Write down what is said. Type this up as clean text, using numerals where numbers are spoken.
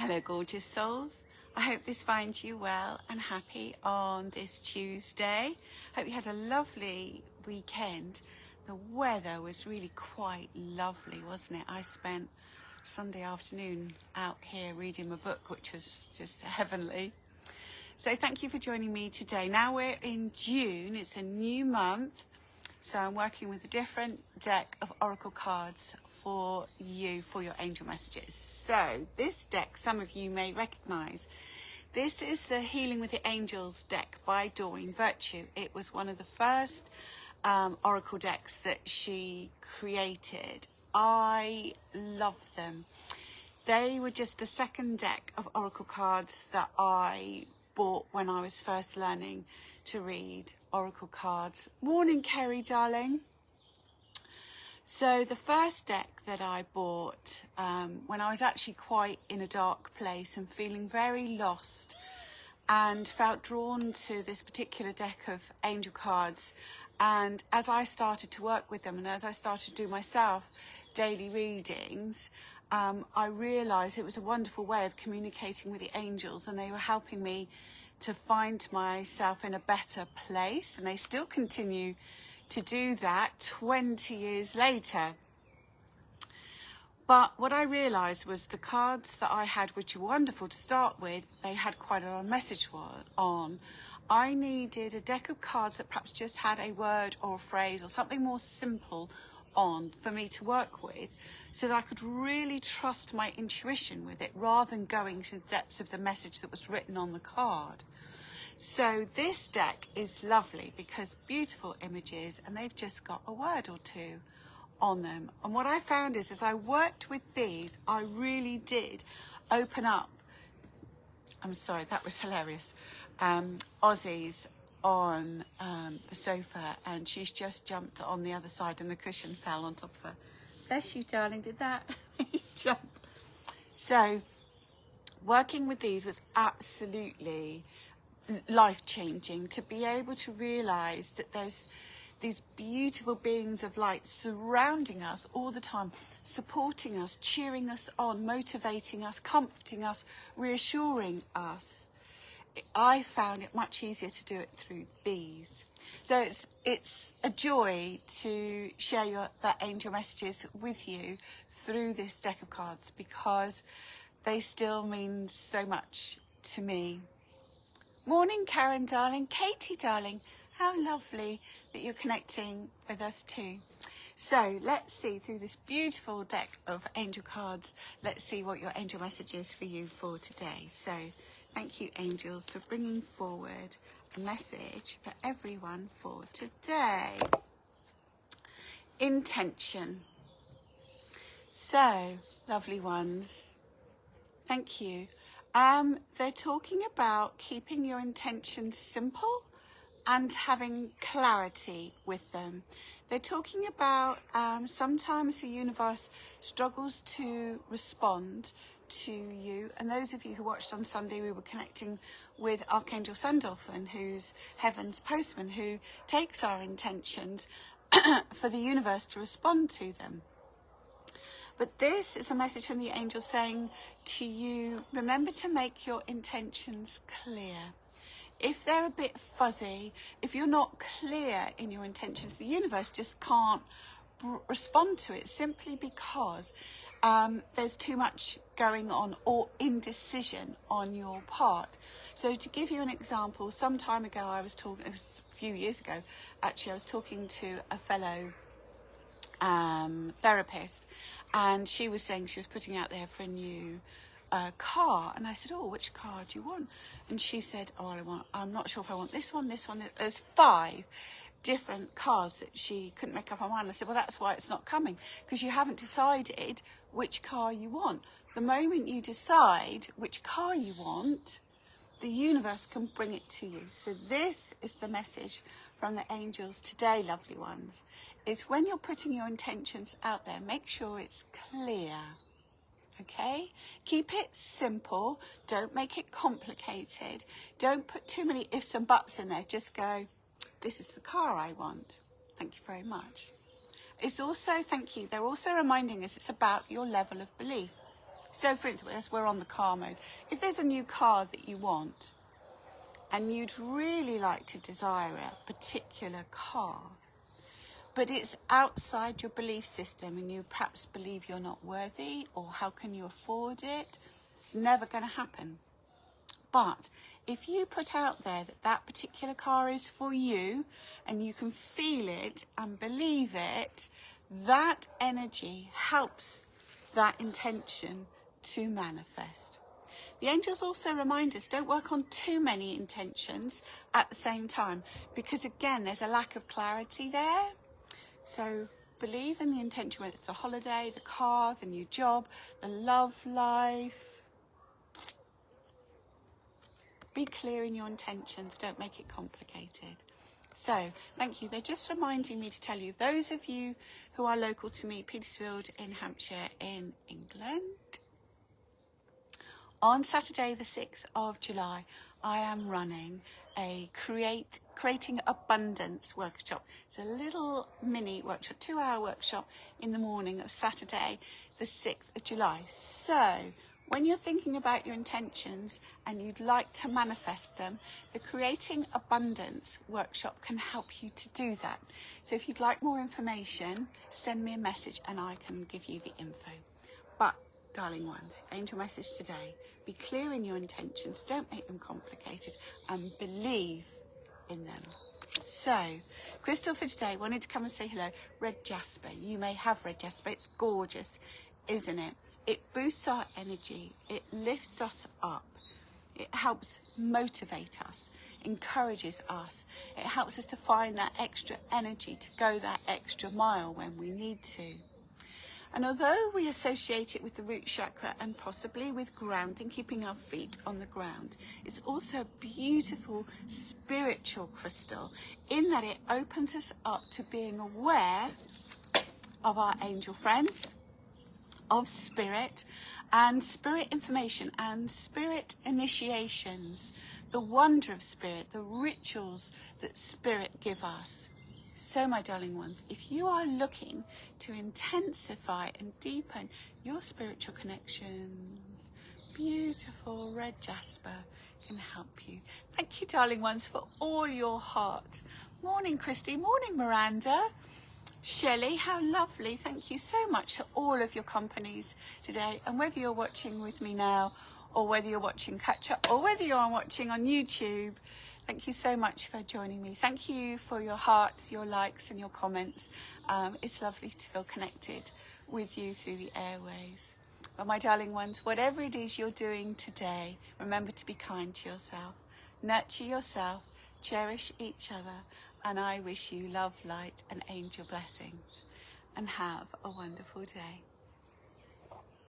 Hello, gorgeous souls. I hope this finds you well and happy on this Tuesday. Hope you had a lovely weekend. The weather was really quite lovely, wasn't it? I spent Sunday afternoon out here reading my book, which was just heavenly. So thank you for joining me today. Now we're in June, it's a new month. So I'm working with a different deck of oracle cards for you, for your angel messages. So this deck, some of you may recognize. This is the Healing with the Angels deck by Doreen Virtue. It was one of the first oracle decks that she created. I love them. They were just the second deck of oracle cards that I bought when I was first learning to read oracle cards. Morning, Kerry, darling. So the first deck that I bought when I was actually quite in a dark place and feeling very lost, and felt drawn to this particular deck of angel cards, and as I started to work with them and as I started to do myself daily readings, I realised it was a wonderful way of communicating with the angels, and they were helping me to find myself in a better place, and they still continue to do that 20 years later. But what I realised was the cards that I had, which were wonderful to start with, they had quite a lot of message on. I needed a deck of cards that perhaps just had a word or a phrase or something more simple on for me to work with, so that I could really trust my intuition with it rather than going to the depths of the message that was written on the card. So this deck is lovely because beautiful images, and they've just got a word or two on them. And what I found is, as I worked with these, I really did open up. I'm sorry, that was hilarious. Aussie's on the sofa, and she's just jumped on the other side and the cushion fell on top of her. Bless you, darling, did that jump? So working with these was absolutely life-changing, to be able to realize that there's these beautiful beings of light surrounding us all the time, supporting us, cheering us on, motivating us, comforting us, reassuring us. I found it much easier to do it through these. So it's a joy to share that angel messages with you through this deck of cards, because they still mean so much to me. Morning, Karen, darling. Katie, darling. How lovely that you're connecting with us too. So let's see, through this beautiful deck of angel cards, let's see what your angel message is for you for today. So thank you, angels, for bringing forward a message for everyone for today. Intention. So, lovely ones, thank you. They're talking about keeping your intentions simple and having clarity with them. They're talking about sometimes the universe struggles to respond to you. And those of you who watched on Sunday, we were connecting with Archangel Sandalphon, who's Heaven's postman, who takes our intentions for the universe to respond to them. But this is a message from the angels saying to you, remember to make your intentions clear. If they're a bit fuzzy, if you're not clear in your intentions, the universe just can't respond to it, simply because there's too much going on or indecision on your part. So to give you an example, some time ago I was talking, it was a few years ago actually, I was talking to a fellow therapist, and she was saying she was putting out there for a new car, and I said, oh, which car do you want? And she said, oh, I'm not sure if I want this one. There's 5 different cars that she couldn't make up her mind. I said, well, that's why it's not coming, because you haven't decided which car you want. The moment you decide which car you want, the universe can bring it to you. So this is the message from the angels today, lovely ones, is when you're putting your intentions out there, make sure it's clear. Okay? Keep it simple. Don't make it complicated. Don't put too many ifs and buts in there. Just go, this is the car I want. Thank you very much. It's also, thank you, they're also reminding us it's about your level of belief. So for instance, we're on the car mode. If there's a new car that you want and you'd really like to desire a particular car, but it's outside your belief system and you perhaps believe you're not worthy, or how can you afford it? It's never going to happen. But if you put out there that that particular car is for you and you can feel it and believe it, that energy helps that intention to manifest. The angels also remind us, don't work on too many intentions at the same time, because again, there's a lack of clarity there. So believe in the intention, whether it's the holiday, the car, the new job, the love life. Be clear in your intentions, don't make it complicated. So, thank you. They're just reminding me to tell you, those of you who are local to me, Petersfield in Hampshire in England, on Saturday the 6th of July, I am running a Creating Abundance workshop. It's a little mini workshop, 2-hour workshop in the morning of Saturday the 6th of July. So, when you're thinking about your intentions and you'd like to manifest them, the Creating Abundance workshop can help you to do that. So if you'd like more information, send me a message and I can give you the info. But, darling ones, angel message today, be clear in your intentions, don't make them complicated, and believe in them. So, crystal for today, wanted to come and say hello, red jasper. You may have red jasper, it's gorgeous, isn't it? It boosts our energy, it lifts us up, it helps motivate us, encourages us, it helps us to find that extra energy to go that extra mile when we need to. And although we associate it with the root chakra and possibly with grounding, keeping our feet on the ground, it's also a beautiful spiritual crystal in that it opens us up to being aware of our angel friends, of spirit and spirit information and spirit initiations, the wonder of spirit, the rituals that spirit give us. So my darling ones, if you are looking to intensify and deepen your spiritual connections, beautiful red jasper can help you. Thank you, darling ones, for all your hearts. Morning, Christy. Morning, Miranda. Shelley, how lovely. Thank you so much to all of your companies today. And whether you're watching with me now, or whether you're watching catch up, or whether you're watching on YouTube, thank you so much for joining me. Thank you for your hearts, your likes and your comments. It's lovely to feel connected with you through the airways. But my darling ones, whatever it is you're doing today, remember to be kind to yourself. Nurture yourself, cherish each other, and I wish you love, light and angel blessings. And have a wonderful day.